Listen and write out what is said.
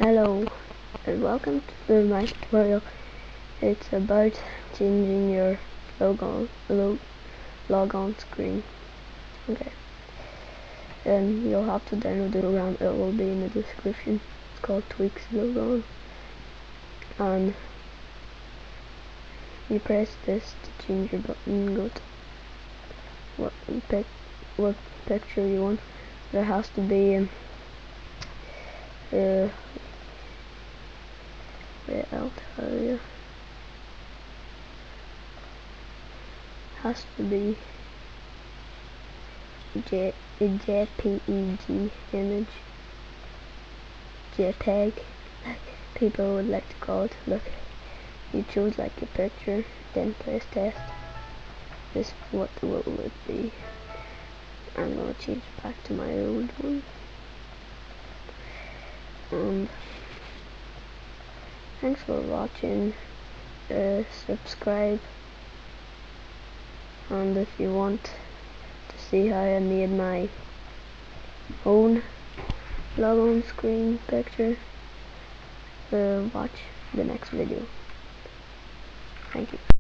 Hello and welcome to my tutorial. It's about changing your logon screen. Okay. You'll have to download the program. It will be in the description. It's called Tweaks Logon. And you press this to change your button. Go to what picture you want. There has to be wait, I'll tell you. Has to be a JPEG image, JPEG, people would like to call it. Look, you choose like a picture, then press test. This is what will it be. I'm gonna change it back to my old one. Thanks for watching. Subscribe, and if you want to see how I made my own logon screen picture, watch the next video. Thank you.